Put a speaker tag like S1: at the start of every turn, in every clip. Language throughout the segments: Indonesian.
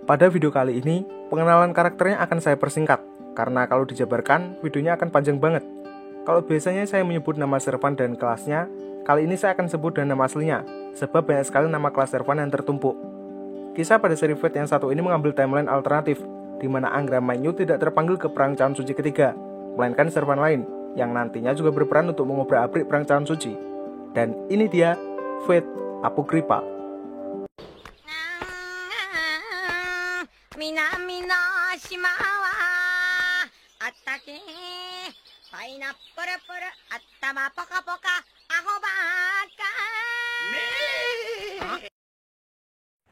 S1: Pada video kali ini, pengenalan karakternya akan saya persingkat, karena kalau dijabarkan, videonya akan panjang banget. Kalau biasanya saya menyebut nama servan dan kelasnya, kali ini saya akan sebut dan nama aslinya, sebab banyak sekali nama kelas servan yang tertumpuk. Kisah pada seri Fate yang satu ini mengambil timeline alternatif, di mana Angra Mainyu tidak terpanggil ke Perang Cawan Suci ketiga, melainkan servan lain, yang nantinya juga berperan untuk mengobrak-abrik Perang Cawan Suci. Dan ini dia, Fate Apocrypha.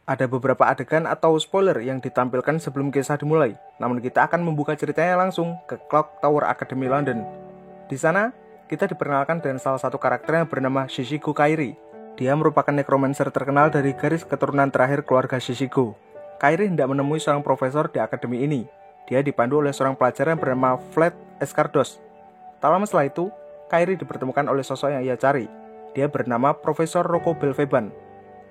S1: Ada beberapa adegan atau spoiler yang ditampilkan sebelum kisah dimulai, namun kita akan membuka ceritanya langsung ke Clock Tower Academy London. Di sana, kita diperkenalkan dengan salah satu karakter yang bernama Shishigo Kairi. Dia merupakan necromancer terkenal dari garis keturunan terakhir keluarga Shishigo. Kairi hendak menemui seorang profesor di akademi ini. Dia dipandu oleh seorang pelajar yang bernama Vlad Escardos. Tak lama setelah itu, Kairi dipertemukan oleh sosok yang ia cari. Dia bernama Profesor Rocco Belveban.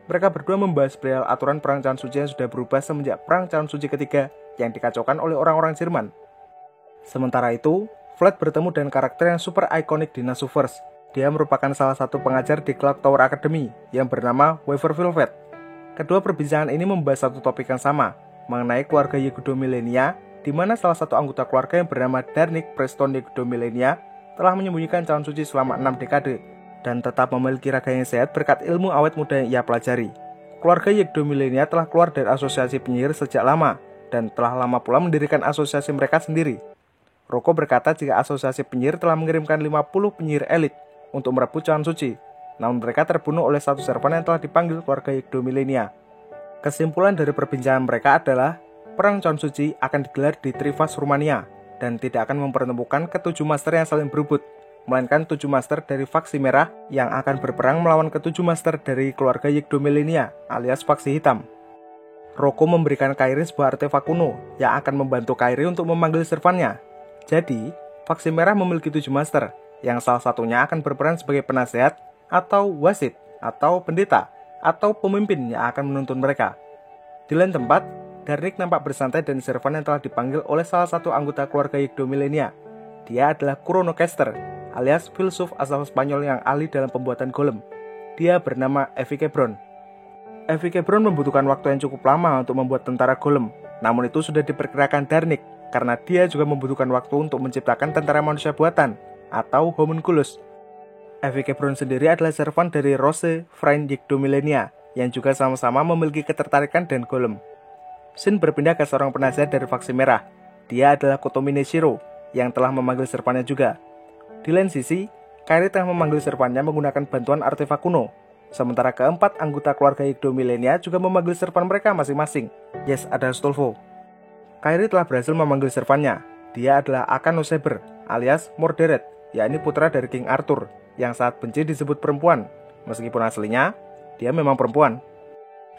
S1: Mereka berdua membahas perihal aturan Perang Cawan Suci yang sudah berubah semenjak Perang Cawan Suci ketiga yang dikacaukan oleh orang-orang Jerman. Sementara itu, Vlad bertemu dengan karakter yang super ikonik di Nasuverse. Dia merupakan salah satu pengajar di Clock Tower Academy yang bernama Weaver Velvet. Kedua perbincangan ini membahas satu topik yang sama, mengenai keluarga Yegudo Millenia, di mana salah satu anggota keluarga yang bernama Darnik Preston Yegudo Millenia telah menyembunyikan Cawan Suci selama 6 dekade dan tetap memiliki raga yang sehat berkat ilmu awet muda yang ia pelajari. Keluarga Yegudo Millenia telah keluar dari asosiasi penyihir sejak lama dan telah lama pula mendirikan asosiasi mereka sendiri. Rocco berkata jika asosiasi penyihir telah mengirimkan 50 penyihir elit untuk merebut Cawan Suci, namun mereka terbunuh oleh satu servan yang telah dipanggil keluarga Yegudo Millenia. Kesimpulan dari perbincangan mereka adalah Perang Cawan Suci akan digelar di Trivas, Rumania, dan tidak akan mempertemukan ketujuh master yang saling berebut, melainkan 7 master dari faksi merah yang akan berperang melawan ke-7 master dari keluarga Yegudo Millenia alias faksi hitam. Rocco memberikan Kairi sebuah artefak kuno yang akan membantu Kairi untuk memanggil servannya. Jadi, faksi merah memiliki 7 master, yang salah satunya akan berperan sebagai penasehat, atau wasit, atau pendeta, atau pemimpin yang akan menuntun mereka. Di lain tempat, Darnik nampak bersantai dan servan yang telah dipanggil oleh salah satu anggota keluarga Yegudo Millenia. Dia adalah Chronocaster, alias filsuf asal Spanyol yang ahli dalam pembuatan golem. Dia bernama Evie Kebron. Evie Kebron membutuhkan waktu yang cukup lama untuk membuat tentara golem, namun itu sudah diperkirakan Darnik, karena dia juga membutuhkan waktu untuk menciptakan tentara manusia buatan, atau homunculus. Evie Kebron sendiri adalah servan dari Rose Friend Yegudo Millenia, yang juga sama-sama memiliki ketertarikan dengan golem. Shin berpindah ke seorang penasihat dari faksi merah. Dia adalah Kotomine Shiro, yang telah memanggil servannya juga. Di lain sisi, Kairi telah memanggil servannya menggunakan bantuan artefak kuno. Sementara keempat anggota keluarga Yegudo Millenia juga memanggil servan mereka masing-masing. Yes, ada Astolfo. Kairi telah berhasil memanggil servannya. Dia adalah Akano Saber, alias Mordred, yakni putra dari King Arthur, yang saat benci disebut perempuan. Meskipun aslinya, dia memang perempuan.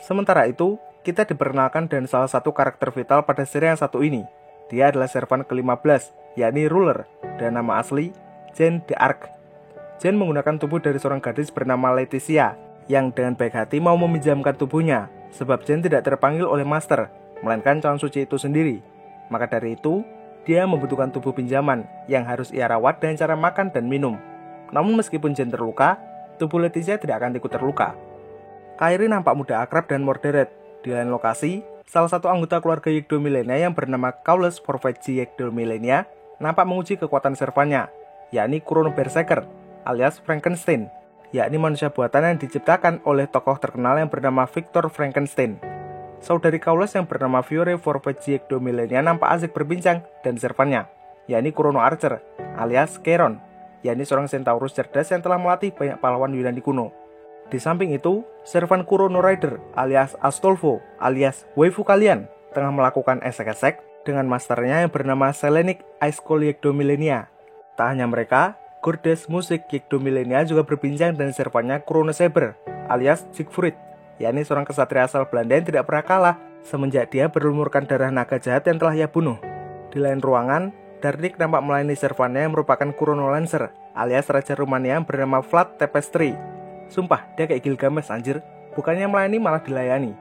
S1: Sementara itu, kita diperkenalkan dengan salah satu karakter vital pada seri yang satu ini. Dia adalah servan ke-15, yakni Ruler, dan nama asli Jane d'Arc. Jane menggunakan tubuh dari seorang gadis bernama Leticia, yang dengan baik hati mau meminjamkan tubuhnya, sebab Jane tidak terpanggil oleh master, melainkan Cawan Suci itu sendiri. Maka dari itu, dia membutuhkan tubuh pinjaman, yang harus ia rawat dengan cara makan dan minum. Namun meskipun Jane terluka, tubuh Leticia tidak akan ikut terluka. Kairi nampak mudah akrab dan Mordred. Di lain lokasi, salah satu anggota keluarga Yegudo Millenia yang bernama Kaules Forfeji Yegudo Millenia nampak menguji kekuatan servannya, yakni Chrono Berserker alias Frankenstein, yakni manusia buatan yang diciptakan oleh tokoh terkenal yang bernama Victor Frankenstein. Saudari Kaules yang bernama Fiore Forfeji Yegudo Millenia nampak asik berbincang dan servannya, yakni Chrono Archer alias Chiron, yakni seorang centaurus cerdas yang telah melatih banyak pahlawan Yunani kuno. Di samping itu, servan Chrono Rider alias Astolfo alias waifu kalian tengah melakukan esek-esek dengan masternya yang bernama Selenic Aeschol Yegudo Millenia. Tak hanya mereka, Gordes Musik Yegudo Millenia juga berbincang dengan servannya Chrono Saber alias Siegfried, yakni seorang kesatria asal Belanda yang tidak pernah kalah semenjak dia berlumurkan darah naga jahat yang telah ia bunuh. Di lain ruangan, Darnik nampak melayani servannya yang merupakan Chrono Lancer alias Raja Rumania yang bernama Vlad Tepestri. Sumpah, dia kayak Gilgamesh anjir, bukannya melayani malah dilayani.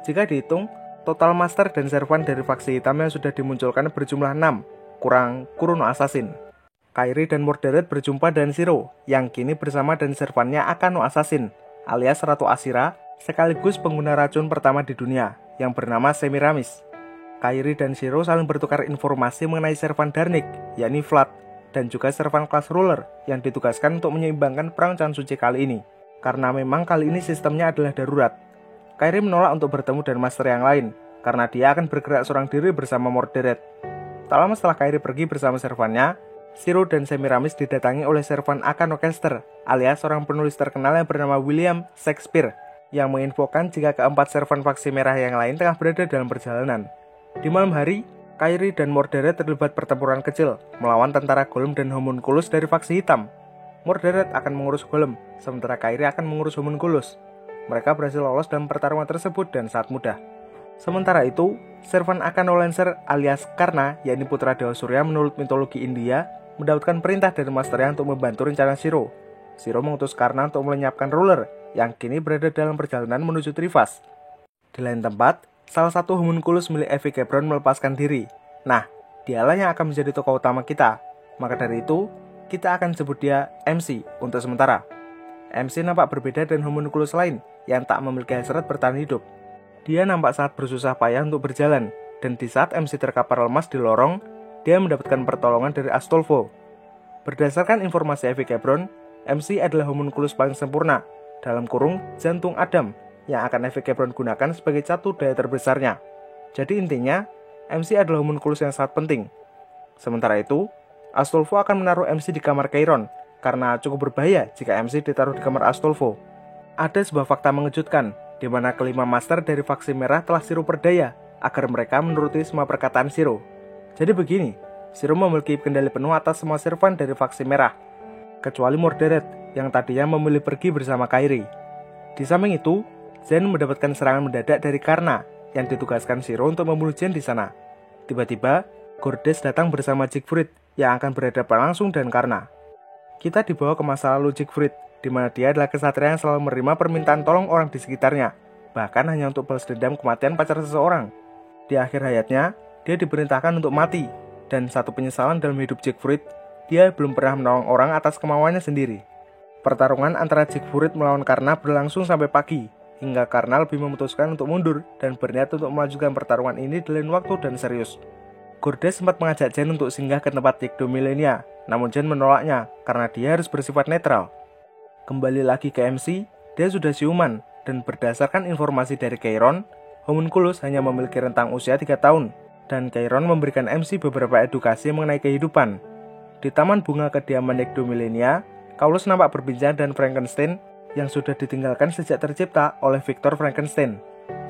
S1: Jika dihitung, Total master dan servan dari faksi hitam yang sudah dimunculkan berjumlah 6, kurang Kuruno Assassin. Kairi dan Mordred berjumpa dengan Shiro, yang kini bersama dan servannya Akano Assassin, alias Ratu Ashira, sekaligus pengguna racun pertama di dunia, yang bernama Semiramis. Kairi dan Shiro saling bertukar informasi mengenai servan Darnik, yakni Vlad, dan juga servan kelas ruler yang ditugaskan untuk menyeimbangkan perang Can Suci kali ini, karena memang kali ini sistemnya adalah darurat. Kairi menolak untuk bertemu dengan master yang lain, karena dia akan bergerak seorang diri bersama Mordred. Tak lama setelah Kairi pergi bersama servannya, Shiro dan Semiramis didatangi oleh servan Akano Caster, alias seorang penulis terkenal yang bernama William Shakespeare, yang menginfokan jika keempat servan faksi merah yang lain tengah berada dalam perjalanan. Di malam hari, Kairi dan Mordred terlibat pertempuran kecil melawan tentara Golem dan Homunculus dari faksi hitam. Mordred akan mengurus Golem, sementara Kairi akan mengurus Homunculus. Mereka berhasil lolos dalam pertarungan tersebut dan sangat mudah. Sementara itu, servan Akano Lancer alias Karna, yakni putra Dewa Surya menurut mitologi India, mendapatkan perintah dari masternya untuk membantu rencana Shiro. Shiro mengutus Karna untuk melenyapkan ruler yang kini berada dalam perjalanan menuju Trivas. Di lain tempat, salah satu homunculus milik Evie Gebron melepaskan diri. Nah, dialah yang akan menjadi tokoh utama kita. Maka dari itu, kita akan sebut dia MC untuk sementara. MC nampak berbeda dengan homunculus lain yang tak memiliki hasrat bertahan hidup. Dia nampak sangat bersusah payah untuk berjalan, dan di saat MC terkapar lemas di lorong, dia mendapatkan pertolongan dari Astolfo. Berdasarkan informasi Evie Gebron, MC adalah homunculus paling sempurna, dalam kurung jantung Adam, yang akan Evie Gebron gunakan sebagai catu daya terbesarnya. Jadi intinya, MC adalah homunculus yang sangat penting. Sementara itu, Astolfo akan menaruh MC di kamar Chiron, karena cukup berbahaya jika MC ditaruh di kamar Astolfo. Ada sebuah fakta mengejutkan, di mana kelima master dari faksi merah telah Shiro perdaya agar mereka menuruti semua perkataan Shiro. Jadi begini, Shiro memiliki kendali penuh atas semua servan dari faksi merah, kecuali Mordred yang tadinya memilih pergi bersama Kairi. Di samping itu, Zen mendapatkan serangan mendadak dari Karna yang ditugaskan Shiro untuk membunuh Zen di sana. Tiba-tiba, Gordes datang bersama Siegfried yang akan berhadapan langsung dengan Karna. Kita dibawa ke masa lalu Siegfried, di mana dia adalah kesatria yang selalu menerima permintaan tolong orang di sekitarnya, bahkan hanya untuk balas dendam kematian pacar seseorang. Di akhir hayatnya, dia diperintahkan untuk mati, dan satu penyesalan dalam hidup Siegfried, dia belum pernah menolong orang atas kemauannya sendiri. Pertarungan antara Siegfried melawan Karna berlangsung sampai pagi, hingga Karna lebih memutuskan untuk mundur dan berniat untuk melanjutkan pertarungan ini di lain waktu dan serius. Gordes sempat mengajak Jen untuk singgah ke tempat Yekdo Milenia, namun Jen menolaknya karena dia harus bersifat netral. Kembali lagi ke MC, dia sudah siuman, dan berdasarkan informasi dari Chiron, Homunculus hanya memiliki rentang usia 3 tahun, dan Chiron memberikan MC beberapa edukasi mengenai kehidupan. Di taman bunga kediaman Yekdo Milenia, Kaulus nampak berbincang dengan Frankenstein yang sudah ditinggalkan sejak tercipta oleh Victor Frankenstein.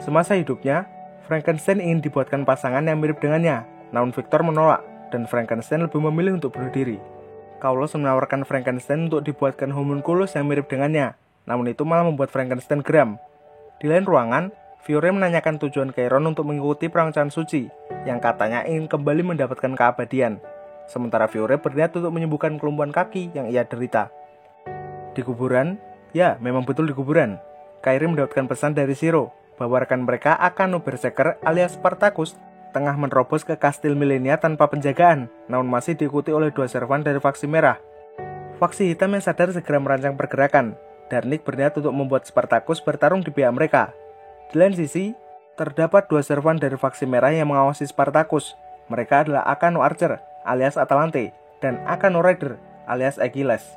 S1: Semasa hidupnya, Frankenstein ingin dibuatkan pasangan yang mirip dengannya, namun Victor menolak, dan Frankenstein lebih memilih untuk bunuh diri. Kaulus menawarkan Frankenstein untuk dibuatkan homunculus yang mirip dengannya, namun itu malah membuat Frankenstein geram. Di lain ruangan, Fiore menanyakan tujuan Chiron untuk mengikuti perang Can Suci, yang katanya ingin kembali mendapatkan keabadian. Sementara Fiore berniat untuk menyembuhkan kelumpuhan kaki yang ia derita. Di kuburan, ya memang betul di kuburan, Kairi mendapatkan pesan dari Shiro bahwa rekan mereka Akano Berserker alias Spartacus tengah menerobos ke kastil Milenia tanpa penjagaan, namun masih diikuti oleh 2 servan dari faksi merah. Faksi hitam yang sadar segera merancang pergerakan. Darnik berniat untuk membuat Spartacus bertarung di pihak mereka. Di lain sisi, terdapat 2 servan dari faksi merah yang mengawasi Spartacus. Mereka adalah Akano Archer alias Atalante dan Akano Rider alias Achilles.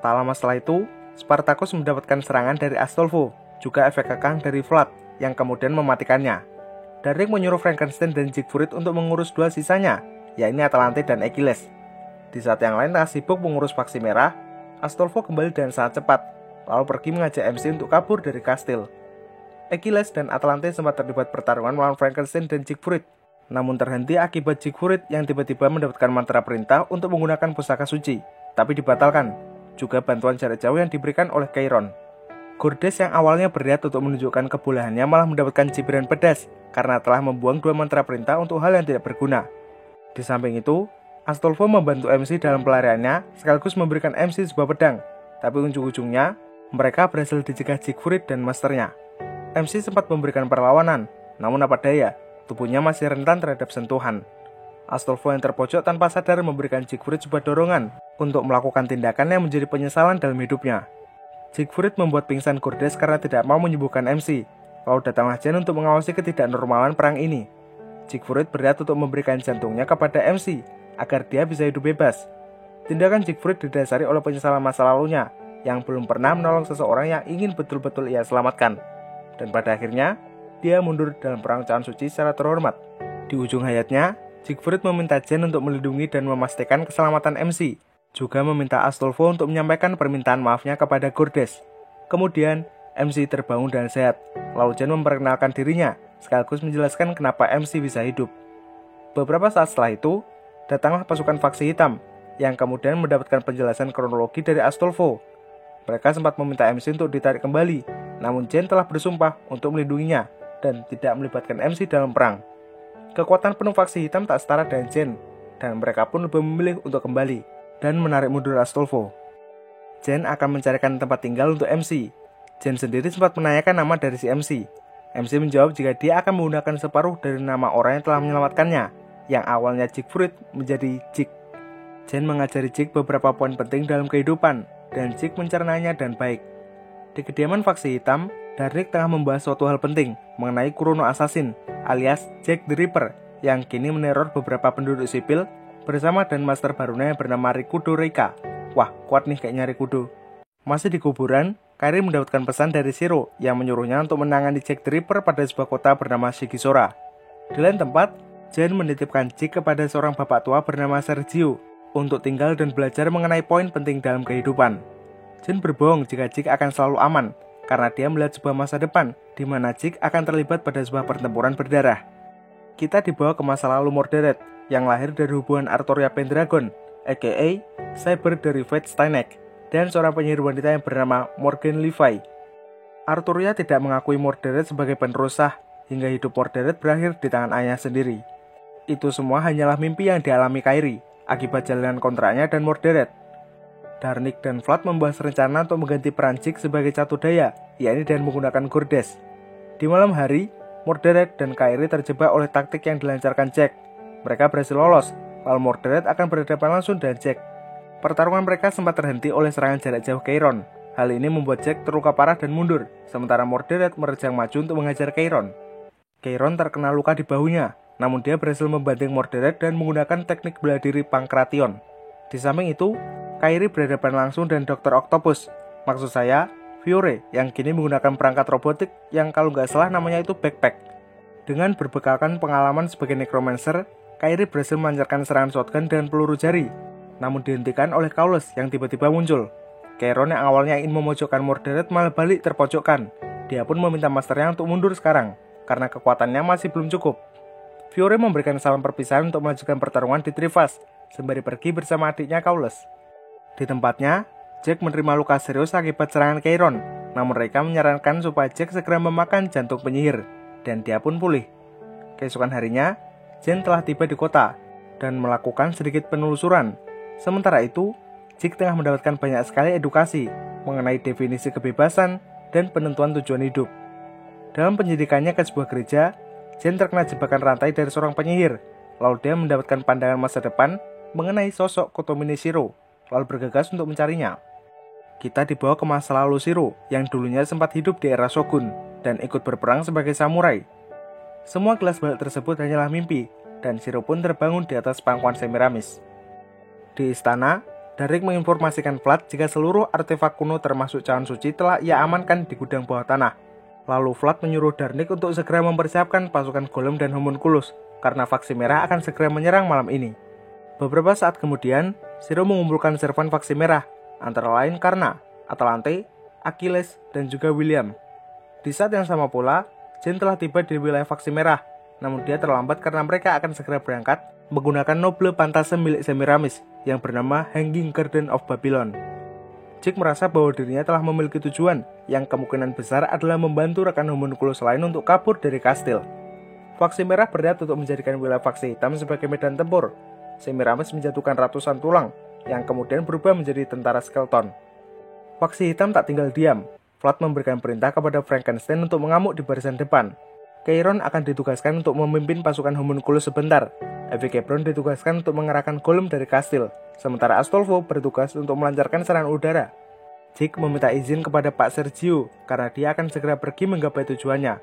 S1: Tak lama setelah itu, Spartacus mendapatkan serangan dari Astolfo, juga efek kekang dari Vlad yang kemudian mematikannya. Darnik menyuruh Frankenstein dan Siegfried untuk mengurus 2 sisanya, yaitu Atalante dan Achilles. Di saat yang lain tengah sibuk mengurus faksi merah, Astolfo kembali dengan sangat cepat, lalu pergi mengajak MC untuk kabur dari kastil. Achilles dan Atalante sempat terlibat pertarungan melawan Frankenstein dan Siegfried, namun terhenti akibat Siegfried yang tiba-tiba mendapatkan mantra perintah untuk menggunakan pusaka suci, tapi dibatalkan. Juga bantuan jarak jauh yang diberikan oleh Chiron. Gordes yang awalnya berniat untuk menunjukkan kebolehannya malah mendapatkan cibiran pedas karena telah membuang 2 mantra perintah untuk hal yang tidak berguna. Di samping itu, Astolfo membantu MC dalam pelariannya sekaligus memberikan MC sebuah pedang, tapi ujung-ujungnya mereka berhasil dicegah Siegfried dan masternya. MC sempat memberikan perlawanan, Namun apa daya, tubuhnya masih rentan terhadap sentuhan. Astolfo yang terpojok tanpa sadar memberikan Siegfried sebuah dorongan untuk melakukan tindakan yang menjadi penyesalan dalam hidupnya. Siegfried membuat pingsan Gordes karena tidak mau menyembuhkan MC. Lalu datanglah Jen untuk mengawasi ketidaknormalan perang ini. Siegfried berniat untuk memberikan jantungnya kepada MC agar dia bisa hidup bebas. Tindakan Siegfried didasari oleh penyesalan masa lalunya yang belum pernah menolong seseorang yang ingin betul-betul ia selamatkan. Dan pada akhirnya, dia mundur dalam perang Cawan Suci secara terhormat. Di ujung hayatnya, Siegfried meminta Jen untuk melindungi dan memastikan keselamatan MC, juga meminta Astolfo untuk menyampaikan permintaan maafnya kepada Gordes. Kemudian, MC terbangun dan sehat, lalu Jen memperkenalkan dirinya, sekaligus menjelaskan kenapa MC bisa hidup. Beberapa saat setelah itu, datanglah pasukan faksi hitam, yang kemudian mendapatkan penjelasan kronologi dari Astolfo. Mereka sempat meminta MC untuk ditarik kembali, namun Jen telah bersumpah untuk melindunginya, dan tidak melibatkan MC dalam perang. Kekuatan penuh faksi hitam tak setara dengan Jen, dan mereka pun lebih memilih untuk kembali dan menarik mundur Astolfo. Jen akan mencarikan tempat tinggal untuk MC. Jen sendiri sempat menanyakan nama dari si MC. MC menjawab jika dia akan menggunakan separuh dari nama orang yang telah menyelamatkannya, yang awalnya Siegfried menjadi Jig. Jen mengajari Jig beberapa poin penting dalam kehidupan, dan Jig mencernanya dan baik. Di kediaman faksi hitam, Darnik tengah membahas suatu hal penting mengenai Kurono Assassin alias Jack the Ripper yang kini meneror beberapa penduduk sipil bersama dan master barunya yang bernama Rikudo Reika. Wah, kuat nih kayaknya Rikudo. Masih di kuburan, Kairi mendapatkan pesan dari Shiro yang menyuruhnya untuk menangani Jack the Ripper pada sebuah kota bernama Shigisora. Di lain tempat, Jen menitipkan Jig kepada seorang bapak tua bernama Sergio untuk tinggal dan belajar mengenai poin penting dalam kehidupan. Jen berbohong jika Jig akan selalu aman, karena dia melihat sebuah masa depan di mana Jig akan terlibat pada sebuah pertempuran berdarah. Kita dibawa ke masa lalu Mordred yang lahir dari hubungan Artoria Pendragon, aka Cyber dari Fate Steinek, dan seorang penyihir wanita yang bernama Morgan Levi. Arturia tidak mengakui Mordred sebagai penerus sah hingga hidup Mordred berakhir di tangan ayah sendiri. Itu semua hanyalah mimpi yang dialami Kairi akibat jalinan kontraknya dan Mordred. Darnik dan Vlad membahas rencana untuk mengganti peran Jig sebagai Catu Daya, yakni dengan menggunakan Gordes. Di malam hari, Mordred dan Kairi terjebak oleh taktik yang dilancarkan Jack. Mereka berhasil lolos, lalu Mordred akan berhadapan langsung dengan Jack. Pertarungan mereka sempat terhenti oleh serangan jarak jauh Chiron. Hal ini membuat Jack terluka parah dan mundur, sementara Mordred merejang maju untuk mengajar Chiron. Chiron terkena luka di bahunya, namun dia berhasil membanting Mordred dan menggunakan teknik bela diri Pankration. Di samping itu, Kairi berhadapan langsung dengan Dr. Octopus, maksud saya, Fiore, yang kini menggunakan perangkat robotik yang kalau nggak salah namanya itu Backpack. Dengan berbekalkan pengalaman sebagai Necromancer, Kairi berhasil melancarkan serangan shotgun dengan peluru jari, namun dihentikan oleh Kaules yang tiba-tiba muncul. Chiron yang awalnya ingin memojokkan Mordred malah balik terpojokkan. Dia pun meminta masternya untuk mundur sekarang, karena kekuatannya masih belum cukup. Fiore memberikan salam perpisahan untuk melanjutkan pertarungan di Trifas, sembari pergi bersama adiknya Kaules. Di tempatnya, Jack menerima luka serius akibat serangan Chiron, namun mereka menyarankan supaya Jack segera memakan jantung penyihir, dan dia pun pulih. Keesokan harinya, Jen telah tiba di kota, dan melakukan sedikit penelusuran. Sementara itu, Jack tengah mendapatkan banyak sekali edukasi mengenai definisi kebebasan dan penentuan tujuan hidup. Dalam penyidikannya ke sebuah gereja, Jen terkena jebakan rantai dari seorang penyihir, lalu dia mendapatkan pandangan masa depan mengenai sosok Kotomine Shiro, lalu bergegas untuk mencarinya. Kita dibawa ke masa lalu Shiro yang dulunya sempat hidup di era Shogun dan ikut berperang sebagai samurai. Semua gelas balik tersebut hanyalah mimpi, dan Shiro pun terbangun di atas pangkuan Semiramis. Di istana, Darnik menginformasikan Vlad jika seluruh artefak kuno termasuk cawan suci telah ia amankan di gudang bawah tanah. Lalu Vlad menyuruh Darnik untuk segera mempersiapkan pasukan Golem dan Homunculus, karena faksi merah akan segera menyerang malam ini. Beberapa saat kemudian, Shiro mengumpulkan servan faksi merah, antara lain Karna, Atalante, Achilles, dan juga William. Di saat yang sama pula, Jen telah tiba di wilayah faksi merah, namun dia terlambat karena mereka akan segera berangkat menggunakan noble pantase milik Semiramis yang bernama Hanging Garden of Babylon. Jack merasa bahwa dirinya telah memiliki tujuan yang kemungkinan besar adalah membantu rekan Homunculus lain untuk kabur dari kastil. Faksi merah berniat untuk menjadikan wilayah faksi hitam sebagai medan tempur. Semiramis menjatuhkan ratusan tulang yang kemudian berubah menjadi tentara skeleton. Faksi hitam tak tinggal diam. Vlad memberikan perintah kepada Frankenstein untuk mengamuk di barisan depan. Chiron akan ditugaskan untuk memimpin pasukan homunculus sebentar. Evike-Bron ditugaskan untuk mengerahkan golem dari kastil, sementara Astolfo bertugas untuk melancarkan serangan udara. Jake meminta izin kepada Pak Sergio karena dia akan segera pergi menggapai tujuannya.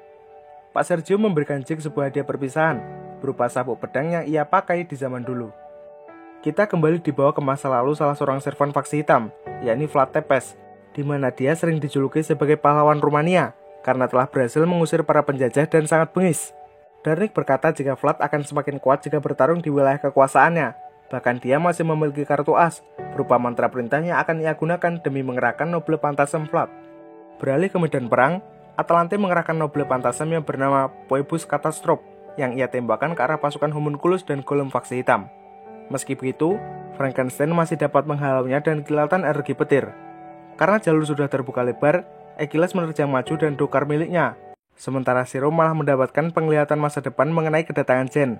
S1: Pak Sergio memberikan Jake sebuah hadiah perpisahan, berupa sabuk pedang yang ia pakai di zaman dulu. Kita kembali dibawa ke masa lalu salah seorang servan faksi hitam, yakni Vlad Tepes, di mana dia sering dijuluki sebagai pahlawan Rumania karena telah berhasil mengusir para penjajah dan sangat bengis. Darnik berkata jika Vlad akan semakin kuat jika bertarung di wilayah kekuasaannya. Bahkan dia masih memiliki kartu as, berupa mantra perintah yang akan ia gunakan demi mengerahkan Noble Pantasem Vlad. Beralih ke medan perang, Atalante mengerahkan Noble Pantasem yang bernama Phoebus Catastrophe, yang ia tembakkan ke arah pasukan homunculus dan golem faksi hitam. Meski begitu, Frankenstein masih dapat menghalaunya dan kilatan energi petir. Karena jalur sudah terbuka lebar, Achilles menerjang maju dan dokar miliknya. Sementara Shiro malah mendapatkan penglihatan masa depan mengenai kedatangan Jen.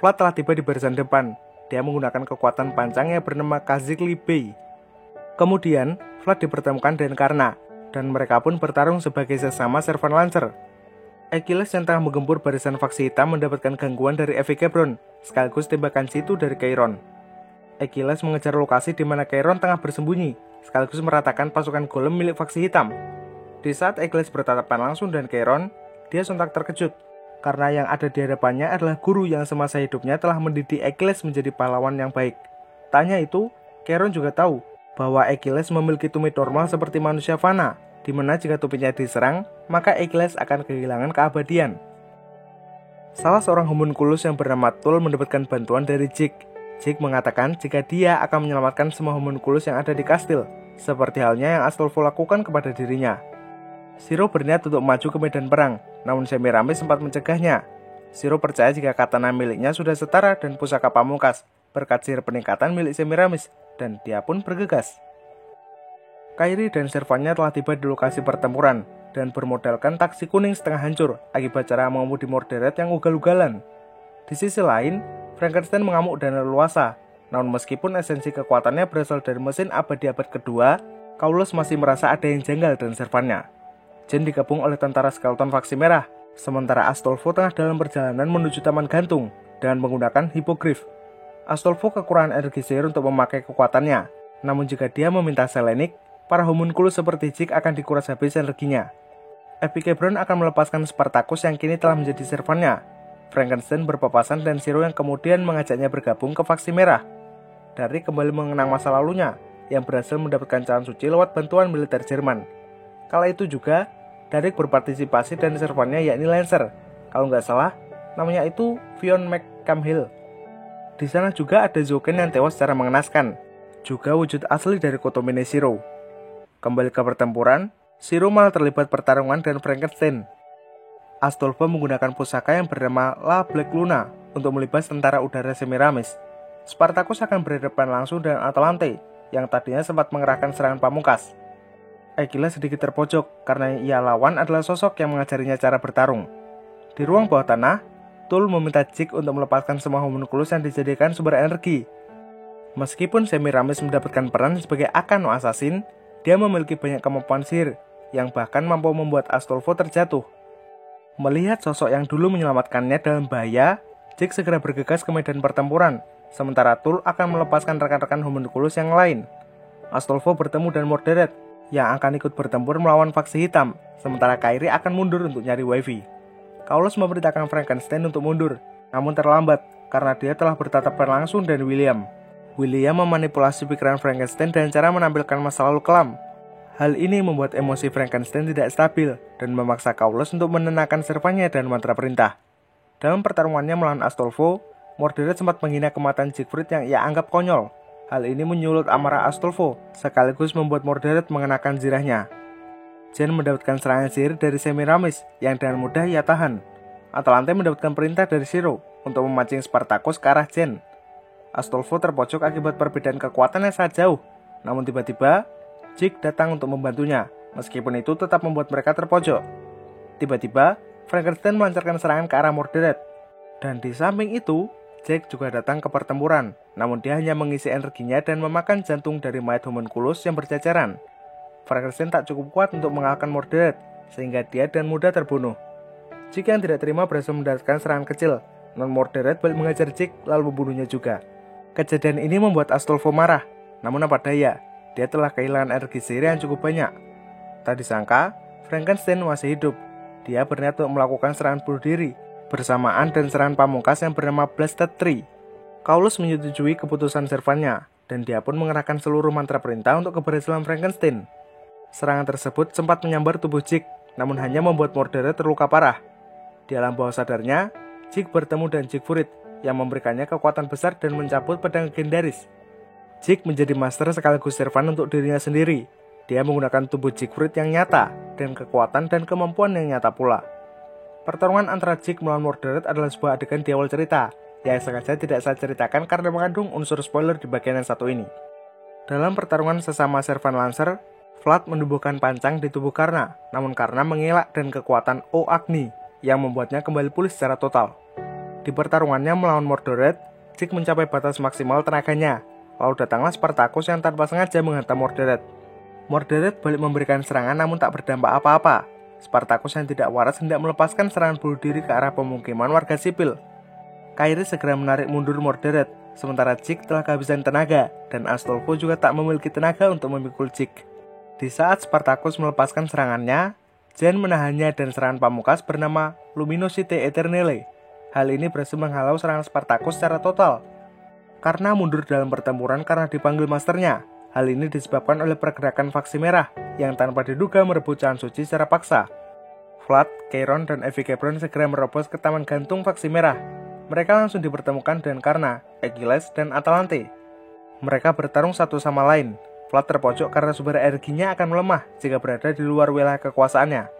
S1: Vlad telah tiba di barisan depan. Dia menggunakan kekuatan pancang yang bernama Kazikli Bey. Kemudian, Vlad dipertemukan dengan Karna, dan mereka pun bertarung sebagai sesama servan Lancer. Achilles yang tengah menggempur barisan faksi hitam mendapatkan gangguan dari Evike-Bron, sekaligus tembakan situ dari Chiron. Achilles mengejar lokasi di mana Chiron tengah bersembunyi, sekaligus meratakan pasukan golem milik faksi hitam. Di saat Achilles bertatapan langsung dengan Chiron, dia sontak terkejut, karena yang ada di hadapannya adalah guru yang semasa hidupnya telah mendidik Achilles menjadi pahlawan yang baik. Tanya itu, Chiron juga tahu bahwa Achilles memiliki tumit normal seperti manusia fana, di mana jika tumitnya diserang, maka Achilles akan kehilangan keabadian. Salah seorang homunculus yang bernama Tul mendapatkan bantuan dari Jake. Jake mengatakan jika dia akan menyelamatkan semua homunculus yang ada di kastil, seperti halnya yang Astolfo lakukan kepada dirinya. Shiro berniat untuk maju ke medan perang, namun Semiramis sempat mencegahnya. Shiro percaya jika katana miliknya sudah setara dan pusaka pamungkas, berkat sihir peningkatan milik Semiramis, dan dia pun bergegas. Kairi dan servannya telah tiba di lokasi pertempuran dan bermodalkan taksi kuning setengah hancur akibat cara mengemudi Mordred yang ugal-ugalan. Di sisi lain, Frankenstein mengamuk dan leluasa. Namun meskipun esensi kekuatannya berasal dari mesin abadi abad kedua, Kaulus masih merasa ada yang janggal dengan servannya. Jen digabung oleh tentara skeleton faksi merah, sementara Astolfo tengah dalam perjalanan menuju Taman Gantung dengan menggunakan Hippogriff. Astolfo kekurangan energi sihir untuk memakai kekuatannya, namun jika dia meminta Selenik, para homunculus seperti Jake akan dikuras habis energinya. Evike-Bron akan melepaskan Spartacus yang kini telah menjadi servannya. Frankenstein berpapasan dan Shiro yang kemudian mengajaknya bergabung ke faksi merah. Darnik kembali mengenang masa lalunya, yang berhasil mendapatkan cawan suci lewat bantuan militer Jerman. Kala itu juga, Darnik berpartisipasi dan servannya yakni Lancer. Kalau nggak salah, namanya itu Vion McCamhill. Di sana juga ada Zoken yang tewas secara mengenaskan, juga wujud asli dari Kotomine Shiro. Kembali ke pertempuran, Shiro malah terlibat pertarungan dengan Frankenstein. Astolfo menggunakan pusaka yang bernama La Black Luna untuk melibas tentara udara Semiramis. Spartacus akan berhadapan langsung dengan Atalante, yang tadinya sempat mengerahkan serangan pamungkas. Achilles sedikit terpojok karena ia lawan adalah sosok yang mengajarinya cara bertarung. Di ruang bawah tanah, Tul meminta Jake untuk melepaskan semua homunculus yang dijadikan sumber energi. Meskipun Semiramis mendapatkan peran sebagai Akano Assassin, dia memiliki banyak kemampuan sihir, yang bahkan mampu membuat Astolfo terjatuh. Melihat sosok yang dulu menyelamatkannya dalam bahaya, Jake segera bergegas ke medan pertempuran, sementara Tul akan melepaskan rekan-rekan homunculus yang lain. Astolfo bertemu dengan Mordred, yang akan ikut bertempur melawan faksi hitam, sementara Kairi akan mundur untuk nyari wifi. Kaulus memerintahkan Frankenstein untuk mundur, namun terlambat, karena dia telah bertatapan langsung dengan William. William memanipulasi pikiran Frankenstein dengan cara menampilkan masa lalu kelam. Hal ini membuat emosi Frankenstein tidak stabil dan memaksa Kaulus untuk menenangkan servannya dan mantra perintah. Dalam pertarungannya melawan Astolfo, Mordred sempat menghina kematian Siegfried yang ia anggap konyol. Hal ini menyulut amarah Astolfo, sekaligus membuat Mordred mengenakan zirahnya. Jen mendapatkan serangan sihir dari Semiramis yang dengan mudah ia tahan. Atalante mendapatkan perintah dari Shiro untuk memancing Spartacus ke arah Jen. Astolfo terpojok akibat perbedaan kekuatan yang sangat jauh, namun tiba-tiba Jake datang untuk membantunya, meskipun itu tetap membuat mereka terpojok. Tiba-tiba, Frankenstein melancarkan serangan ke arah Mordred. Dan di samping itu, Jake juga datang ke pertempuran, namun dia hanya mengisi energinya dan memakan jantung dari mayat homunculus yang berjajaran. Frankenstein tak cukup kuat untuk mengalahkan Mordred, sehingga dia dengan mudah terbunuh. Jake yang tidak terima berhasil mendaratkan serangan kecil, namun Mordred balik mengajar Jake lalu membunuhnya juga. Kejadian ini membuat Astolfo marah, namun apa daya, dia telah kehilangan energi sihir yang cukup banyak. Tak disangka, Frankenstein masih hidup. Dia berniat untuk melakukan serangan bunuh diri, bersamaan dan serangan pamungkas yang bernama Blasted Tree. Kaulus menyetujui keputusan servannya, dan dia pun mengerahkan seluruh mantra perintah untuk keberhasilan Frankenstein. Serangan tersebut sempat menyambar tubuh Jake, namun hanya membuat Mordred terluka parah. Di alam bawah sadarnya, Jake bertemu dengan Siegfried yang memberikannya kekuatan besar dan mencabut pedang legendaris. Jake menjadi master sekaligus servan untuk dirinya sendiri. Dia menggunakan tubuh Siegfried yang nyata, dan kekuatan dan kemampuan yang nyata pula. Pertarungan antara Jake melawan Mordred adalah sebuah adegan di awal cerita, yang sengaja tidak saya ceritakan karena mengandung unsur spoiler di bagian yang satu ini. Dalam pertarungan sesama servan Lancer, Vlad menumbuhkan pancang di tubuh Karna, namun Karna mengelak dan kekuatan O Agni, yang membuatnya kembali pulih secara total. Di pertarungannya melawan Mordred, Jake mencapai batas maksimal tenaganya, lalu datanglah Spartacus yang tanpa sengaja menghantam Mordred. Mordred balik memberikan serangan namun tak berdampak apa-apa. Spartacus yang tidak waras hendak melepaskan serangan bunuh diri ke arah pemukiman warga sipil. Kairi segera menarik mundur Mordred, sementara Jake telah kehabisan tenaga, dan Astolfo juga tak memiliki tenaga untuk memikul Jake. Di saat Spartacus melepaskan serangannya, Jen menahannya dan serangan pamungkas bernama Luminosity Eternale. Hal ini berhasil menghalau serangan Spartacus secara total. Karena mundur dalam pertempuran karena dipanggil masternya. Hal ini disebabkan oleh pergerakan faksi merah yang tanpa diduga merebut cawan suci secara paksa. Vlad, Chiron, dan Evikeebron segera merobos ke taman gantung faksi merah. Mereka langsung dipertemukan dengan Karna, Achilles, dan Atalante. Mereka bertarung satu sama lain. Vlad terpojok karena sumber energinya akan melemah jika berada di luar wilayah kekuasaannya.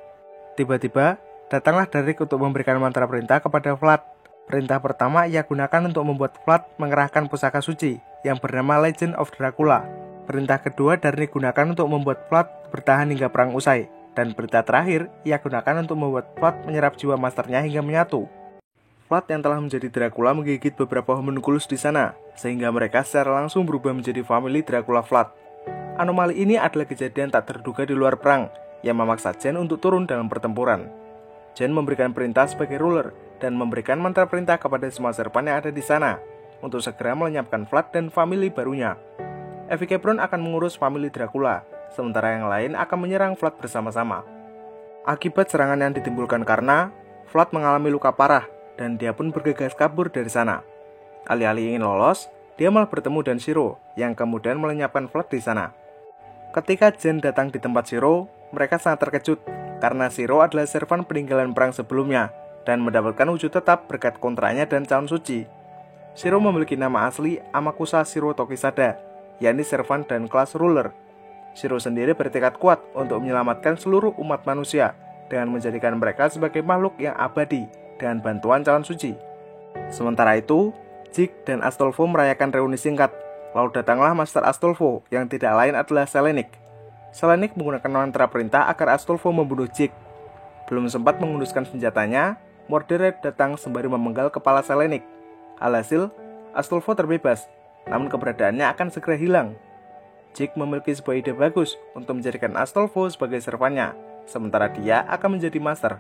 S1: Tiba-tiba, datanglah Derek untuk memberikan mantra perintah kepada Vlad. Perintah pertama ia gunakan untuk membuat Vlad mengerahkan pusaka suci yang bernama Legend of Dracula. Perintah kedua Derek gunakan untuk membuat Vlad bertahan hingga perang usai. Dan perintah terakhir ia gunakan untuk membuat Vlad menyerap jiwa masternya hingga menyatu. Vlad yang telah menjadi Dracula menggigit beberapa homunculus di sana, sehingga mereka secara langsung berubah menjadi famili Dracula Vlad. Anomali ini adalah kejadian tak terduga di luar perang, yang memaksa Jen untuk turun dalam pertempuran. Jen memberikan perintah sebagai ruler, dan memberikan mantra perintah kepada semua servan yang ada di sana, untuk segera melenyapkan Vlad dan famili barunya. Evikeebron akan mengurus famili Dracula, sementara yang lain akan menyerang Vlad bersama-sama. Akibat serangan yang ditimbulkan karena Vlad mengalami luka parah, dan dia pun bergegas kabur dari sana. Alih-alih ingin lolos, dia malah bertemu dengan Shiro, yang kemudian melenyapkan Vlad di sana. Ketika Jen datang di tempat Shiro, mereka sangat terkejut, karena Shiro adalah servan peninggalan perang sebelumnya, dan mendapatkan wujud tetap berkat kontraknya dan cawan suci. Shiro memiliki nama asli Amakusa Shiro Tokisada, yakni servan dan kelas ruler. Shiro sendiri bertekad kuat untuk menyelamatkan seluruh umat manusia dengan menjadikan mereka sebagai makhluk yang abadi dengan bantuan cawan suci. Sementara itu, Jake dan Astolfo merayakan reuni singkat. Lalu datanglah Master Astolfo yang tidak lain adalah Selenik. Selenik menggunakan mantra perintah agar Astolfo membunuh Jake. Belum sempat mengunduskan senjatanya, Mordred datang sembari memenggal kepala Selenik. Alhasil, Astolfo terbebas, namun keberadaannya akan segera hilang. Jake memiliki sebuah ide bagus untuk menjadikan Astolfo sebagai servannya, sementara dia akan menjadi master.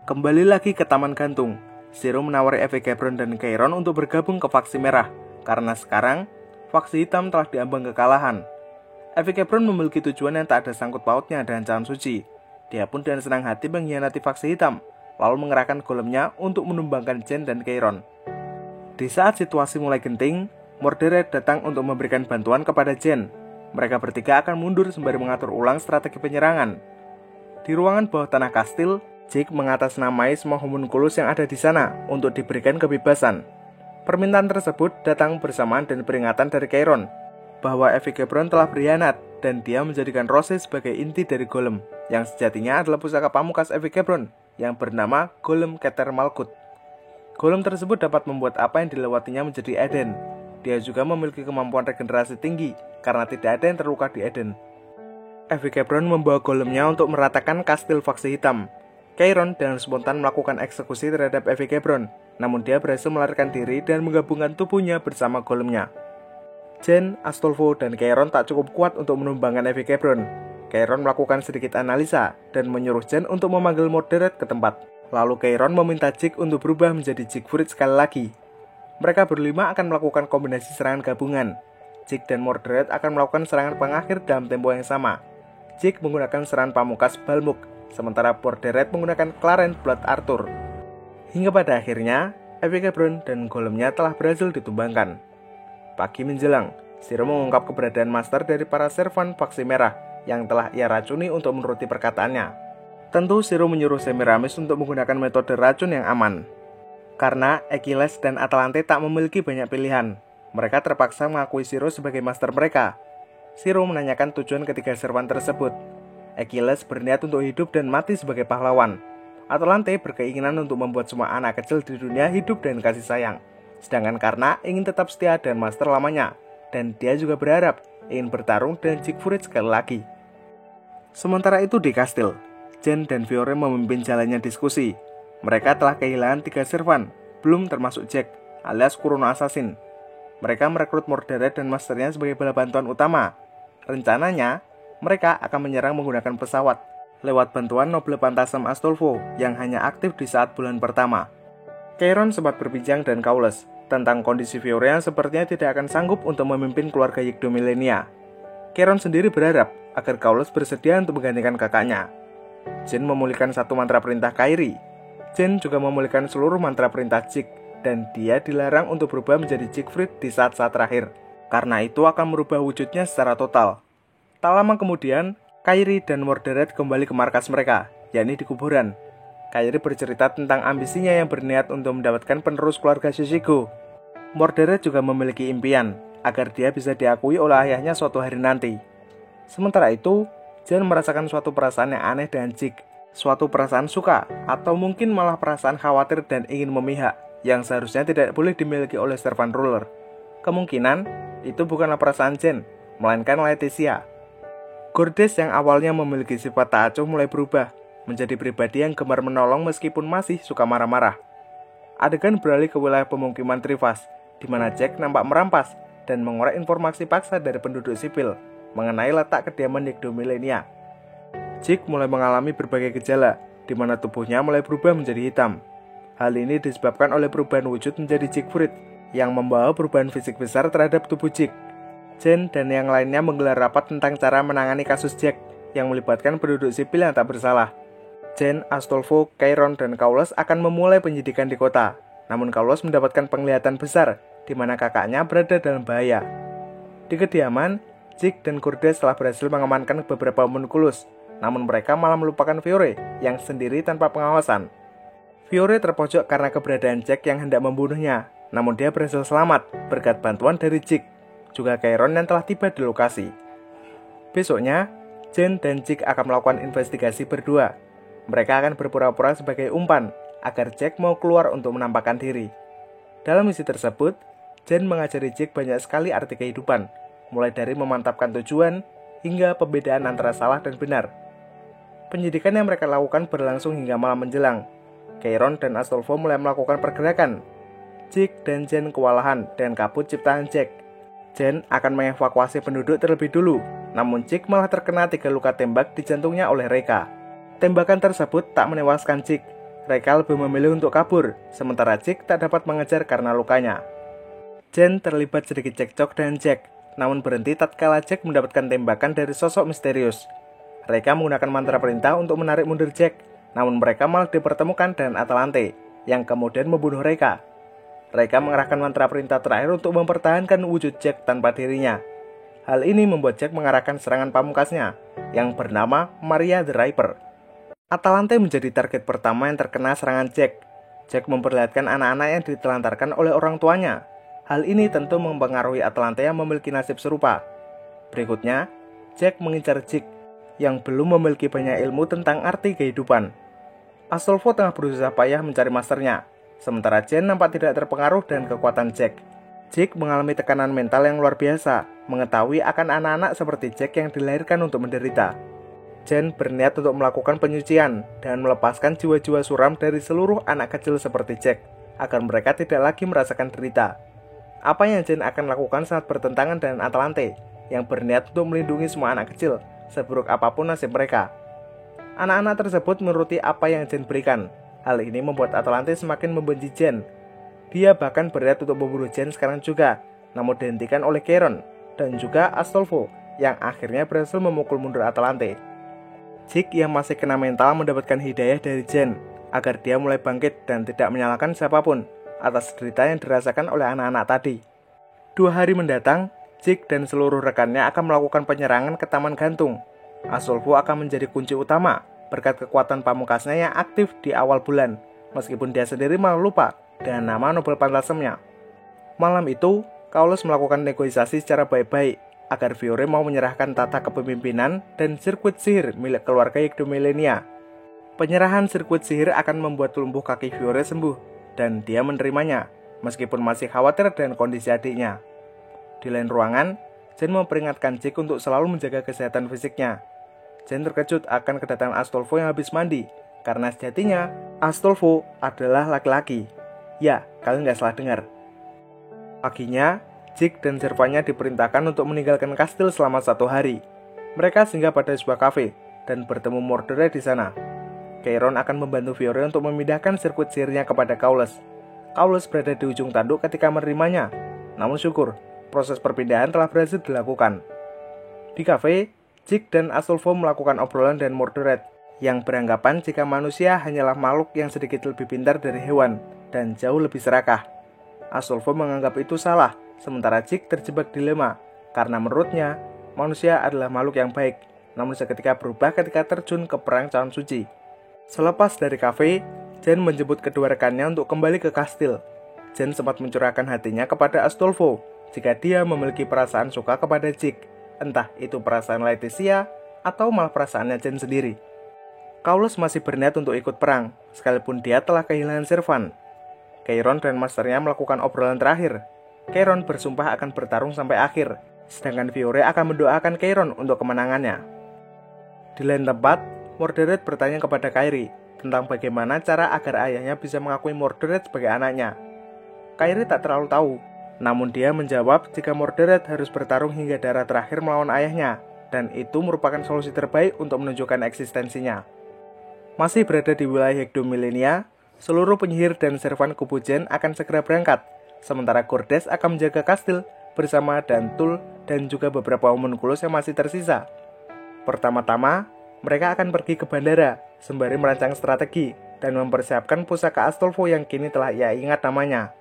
S1: Kembali lagi ke Taman Gantung, Shiro menawari Evikeebron dan Chiron untuk bergabung ke faksi merah, karena sekarang, faksi hitam telah diambang kekalahan. Evikeebron memiliki tujuan yang tak ada sangkut pautnya dengan cawan suci. Dia pun dengan senang hati mengkhianati faksi hitam, lalu mengerahkan golemnya untuk menumbangkan Jen dan Chiron. Di saat situasi mulai genting, Mordred datang untuk memberikan bantuan kepada Jen. Mereka bertiga akan mundur sembari mengatur ulang strategi penyerangan. Di ruangan bawah tanah kastil, Jake mengatasnamai semua homunculus yang ada di sana untuk diberikan kebebasan. Permintaan tersebut datang bersamaan dan peringatan dari Chiron bahwa Evikeebron telah berkhianat dan dia menjadikan Rose sebagai inti dari golem, yang sejatinya adalah pusaka pamungkas Evikeebron yang bernama Golem Keter Malkuth. Golem tersebut dapat membuat apa yang dilewatinya menjadi Eden. Dia juga memiliki kemampuan regenerasi tinggi karena tidak ada yang terluka di Eden. Evikeebron membawa golemnya untuk meratakan kastil faksi hitam. Chiron dengan spontan melakukan eksekusi terhadap Evikeebron, namun dia berhasil melarikan diri dan menggabungkan tubuhnya bersama golemnya. Jen, Astolfo, dan Chiron tak cukup kuat untuk menumbangkan Evikeebron. Chiron melakukan sedikit analisa dan menyuruh Jen untuk memanggil Mordred ke tempat. Lalu Chiron meminta Jake untuk berubah menjadi Siegfried sekali lagi. Mereka berlima akan melakukan kombinasi serangan gabungan. Jake dan Mordred akan melakukan serangan pengakhir dalam tempo yang sama. Jake menggunakan serangan pamungkas Balmung, sementara Mordred menggunakan Clarence Blood Arthur. Hingga pada akhirnya, Evikebrun dan golemnya telah berhasil ditumbangkan. Pagi menjelang, Shiro mengungkap keberadaan master dari para servan faksi merah yang telah ia racuni untuk menuruti perkataannya. Tentu Shiro menyuruh Semiramis untuk menggunakan metode racun yang aman. Karena Achilles dan Atalante tak memiliki banyak pilihan, mereka terpaksa mengakui Shiro sebagai master mereka. Shiro menanyakan tujuan ketiga servan tersebut. Achilles berniat untuk hidup dan mati sebagai pahlawan. Atalante berkeinginan untuk membuat semua anak kecil di dunia hidup dan kasih sayang. Sedangkan Karna ingin tetap setia dan master lamanya, dan dia juga berharap ingin bertarung dengan Siegfried sekali lagi. Sementara itu di kastil, Jen dan Fiore memimpin jalannya diskusi. Mereka telah kehilangan 3 servan, belum termasuk Jack, alias Kurono Assassin. Mereka merekrut Mordred dan masternya sebagai bala bantuan utama. Rencananya, mereka akan menyerang menggunakan pesawat, lewat bantuan Noble Pantasam Astolfo yang hanya aktif di saat bulan pertama. Chiron sempat berbincang dan Kaules tentang kondisi Fiore yang sepertinya tidak akan sanggup untuk memimpin keluarga Yggdrasilania. Chiron sendiri berharap agar Kaules bersedia untuk menggantikan kakaknya. Jen memulihkan satu mantra perintah Kairi. Jen juga memulihkan seluruh mantra perintah Jig, dan dia dilarang untuk berubah menjadi Siegfried di saat-saat terakhir. Karena itu akan merubah wujudnya secara total. Tak lama kemudian, Kairi dan Mordred kembali ke markas mereka, yakni di kuburan. Kairi bercerita tentang ambisinya yang berniat untuk mendapatkan penerus keluarga Shishigo. Mordred juga memiliki impian agar dia bisa diakui oleh ayahnya suatu hari nanti. Sementara itu, Jen merasakan suatu perasaan yang aneh dengan Jig. Suatu perasaan suka, atau mungkin malah perasaan khawatir dan ingin memihak, yang seharusnya tidak boleh dimiliki oleh servant ruler. Kemungkinan, itu bukanlah perasaan Jen, melainkan Laetitia. Gordes yang awalnya memiliki sifat tak acuh mulai berubah, menjadi pribadi yang gemar menolong meskipun masih suka marah-marah. Adegan beralih ke wilayah pemukiman Trifas, di mana Jack nampak merampas dan mengorek informasi paksa dari penduduk sipil mengenai letak kediaman Yggdrasilania. Jig mulai mengalami berbagai gejala, di mana tubuhnya mulai berubah menjadi hitam. Hal ini disebabkan oleh perubahan wujud menjadi Siegfried, yang membawa perubahan fisik besar terhadap tubuh Jig. Jen dan yang lainnya menggelar rapat tentang cara menangani kasus Jack, yang melibatkan penduduk sipil yang tak bersalah. Jen, Astolfo, Chiron, dan Kaules akan memulai penyidikan di kota. Namun Kaules mendapatkan penglihatan besar, di mana kakaknya berada dalam bahaya. Di kediaman, Jig dan Gordes telah berhasil mengamankan beberapa homunculus, namun mereka malah melupakan Fiore yang sendiri tanpa pengawasan. Fiore terpojok karena keberadaan Jack yang hendak membunuhnya, namun dia berhasil selamat berkat bantuan dari Jig, juga Chiron yang telah tiba di lokasi. Besoknya, Jen dan Jig akan melakukan investigasi berdua. Mereka akan berpura-pura sebagai umpan agar Jack mau keluar untuk menampakkan diri. Dalam misi tersebut, Jen mengajari Jig banyak sekali arti kehidupan, mulai dari memantapkan tujuan hingga pembedaan antara salah dan benar. Penyidikan yang mereka lakukan berlangsung hingga malam menjelang. Chiron dan Astolfo mulai melakukan pergerakan. Jig dan Jen kewalahan dan kabut ciptaan Jack. Jen akan mengevakuasi penduduk terlebih dulu, namun Jig malah terkena 3 luka tembak di jantungnya oleh Reka. Tembakan tersebut tak menewaskan Jig. Reka lebih memilih untuk kabur, sementara Jig tak dapat mengejar karena lukanya. Jen terlibat sedikit cekcok dengan Jack, namun berhenti tatkala Jack mendapatkan tembakan dari sosok misterius. Reka menggunakan mantra perintah untuk menarik mundur Jack, namun mereka malah dipertemukan dengan Atalante, yang kemudian membunuh Reka. Reka mengerahkan mantra perintah terakhir untuk mempertahankan wujud Jack tanpa dirinya. Hal ini membuat Jack mengarahkan serangan pamungkasnya, yang bernama Maria the Reaper. Atalante menjadi target pertama yang terkena serangan Jack. Jack memperlihatkan anak-anak yang ditelantarkan oleh orang tuanya. Hal ini tentu mempengaruhi Atalante yang memiliki nasib serupa. Berikutnya, Jack mengincar Jig, yang belum memiliki banyak ilmu tentang arti kehidupan. Astolfo tengah berusaha payah mencari masternya, sementara Jen nampak tidak terpengaruh dengan kekuatan Jack. Jig mengalami tekanan mental yang luar biasa, mengetahui akan anak-anak seperti Jack yang dilahirkan untuk menderita. Jen berniat untuk melakukan penyucian dan melepaskan jiwa-jiwa suram dari seluruh anak kecil seperti Jack, agar mereka tidak lagi merasakan derita. Apa yang Jen akan lakukan sangat bertentangan dengan Atalante, yang berniat untuk melindungi semua anak kecil, seburuk apapun nasib mereka. Anak-anak tersebut menuruti apa yang Jen berikan, Hal ini membuat Atalante semakin membenci Jen. Dia bahkan berniat untuk membunuh Jen sekarang juga, namun dihentikan oleh Chiron dan juga Astolfo yang akhirnya berhasil memukul mundur Atalante. Jake yang masih kena mental mendapatkan hidayah dari Jen agar dia mulai bangkit dan tidak menyalahkan siapapun atas derita yang dirasakan oleh anak-anak tadi. 2 hari mendatang, Jake dan seluruh rekannya akan melakukan penyerangan ke Taman Gantung. Astolfo akan menjadi kunci utama berkat kekuatan pamungkasnya yang aktif di awal bulan, meskipun dia sendiri malah lupa dengan nama Nobel Pantasmnya. Malam itu, Kaulos melakukan negosiasi secara baik-baik agar Fiore mau menyerahkan tata kepemimpinan dan sirkuit sihir milik keluarga Yggdrasilia. Penyerahan sirkuit sihir akan membuat lumpuh kaki Fiore sembuh, dan dia menerimanya, meskipun masih khawatir dengan kondisi adiknya. Di lain ruangan, Jen memperingatkan Jake untuk selalu menjaga kesehatan fisiknya. Jen terkejut akan kedatangan Astolfo yang habis mandi, karena sejatinya Astolfo adalah laki-laki. Ya, kalian nggak salah dengar. Paginya, Jake dan servannya diperintahkan untuk meninggalkan kastil selama 1 hari. Mereka singgah pada sebuah kafe dan bertemu Mordred di sana. Chiron akan membantu Fiore untuk memindahkan sirkuit sihirnya kepada Kaulos. Kaulos berada di ujung tanduk ketika menerimanya. Namun syukur, proses perpindahan telah berhasil dilakukan. Di kafe, Jake dan Astolfo melakukan obrolan dengan Mordred yang beranggapan jika manusia hanyalah makhluk yang sedikit lebih pintar dari hewan dan jauh lebih serakah. Astolfo menganggap itu salah, sementara Jake terjebak dilema karena menurutnya manusia adalah makhluk yang baik, namun seketika berubah ketika terjun ke perang cawan suci. Selepas dari kafe, Jen menjemput kedua rekannya untuk kembali ke kastil. Jen sempat mencurahkan hatinya kepada Astolfo jika dia memiliki perasaan suka kepada Jake, entah itu perasaan Laetitia atau malah perasaannya Jen sendiri. Kaulos masih berniat untuk ikut perang, sekalipun dia telah kehilangan Servan. Chiron dan masternya melakukan obrolan terakhir. Chiron bersumpah akan bertarung sampai akhir, sedangkan Fiore akan mendoakan Chiron untuk kemenangannya. Di lain tempat, Mordred bertanya kepada Kairi tentang bagaimana cara agar ayahnya bisa mengakui Mordred sebagai anaknya. Kairi tak terlalu tahu, namun dia menjawab jika Mordred harus bertarung hingga darah terakhir melawan ayahnya, dan itu merupakan solusi terbaik untuk menunjukkan eksistensinya. Masih berada di wilayah Yggdrasilia, seluruh penyihir dan servan kubu Jen akan segera berangkat, sementara Gordes akan menjaga kastil bersama Dantul dan juga beberapa homunculus yang masih tersisa. Pertama-tama, mereka akan pergi ke bandara sembari merancang strategi dan mempersiapkan pusaka Astolfo yang kini telah ia ingat namanya.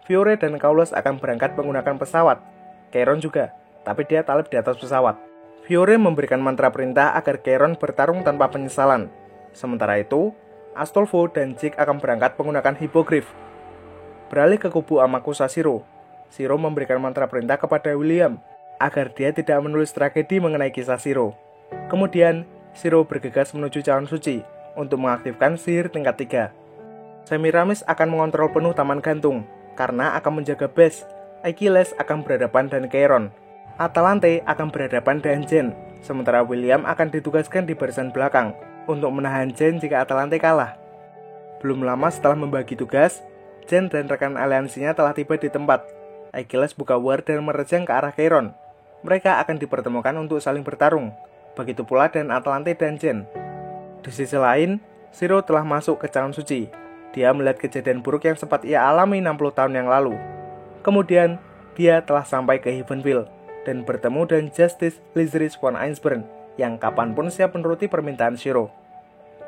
S1: Fiore dan Kaulos akan berangkat menggunakan pesawat. Chiron juga, tapi dia talib di atas pesawat. Fiore memberikan mantra perintah agar Chiron bertarung tanpa penyesalan. Sementara itu, Astolfo dan Jake akan berangkat menggunakan hipogrif. Beralih ke kubu Amakusa Shiro, Shiro memberikan mantra perintah kepada William agar dia tidak menulis tragedi mengenai kisah Shiro. Kemudian, Shiro bergegas menuju cawan suci untuk mengaktifkan sihir tingkat 3. Semiramis akan mengontrol penuh Taman Gantung karena akan menjaga Bes. Achilles akan berhadapan dengan Chiron. Atalante akan berhadapan dengan Jen, sementara William akan ditugaskan di barisan belakang untuk menahan Jen jika Atalante kalah. Belum lama setelah membagi tugas, Jen dan rekan aliansinya telah tiba di tempat. Achilles buka war dan menerjang ke arah Chiron. Mereka akan dipertemukan untuk saling bertarung. Begitu pula dengan Atalante dan Jen. Di sisi lain, Shiro telah masuk ke cawan suci. Dia melihat kejadian buruk yang sempat ia alami 60 tahun yang lalu. Kemudian, dia telah sampai ke Heavenville dan bertemu dengan Justice Lysiris von Einsburn yang kapanpun siap menuruti permintaan Shiro.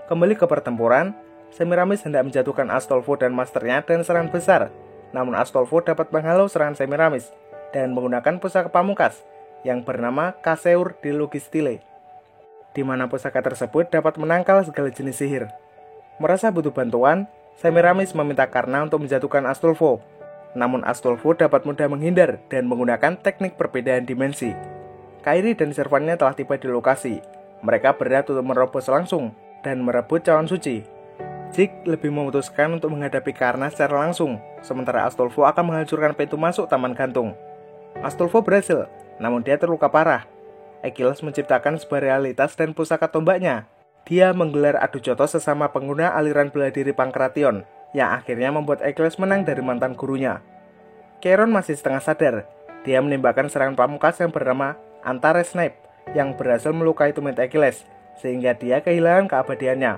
S1: Kembali ke pertempuran, Semiramis hendak menjatuhkan Astolfo dan masternya dengan serangan besar. Namun Astolfo dapat menghalau serangan Semiramis dan menggunakan pusaka pamungkas yang bernama Kaseur di Logistile, di mana pusaka tersebut dapat menangkal segala jenis sihir. Merasa butuh bantuan, Semiramis meminta Karna untuk menjatuhkan Astolfo. Namun Astolfo dapat mudah menghindar dan menggunakan teknik perbedaan dimensi. Kairi dan servannya telah tiba di lokasi. Mereka berniat untuk merobos langsung dan merebut cawan suci. Jake lebih memutuskan untuk menghadapi Karna secara langsung, sementara Astolfo akan menghancurkan pintu masuk Taman Gantung. Astolfo berhasil, namun dia terluka parah. Achilles menciptakan sebuah realitas dan pusaka tombaknya. Dia menggelar adu jotos sesama pengguna aliran bela diri Pankration, yang akhirnya membuat Achilles menang dari mantan gurunya. Chiron masih setengah sadar. Dia menembakkan serangan pamungkas yang bernama Antares Snipe yang berhasil melukai tumit Achilles, sehingga dia kehilangan keabadiannya.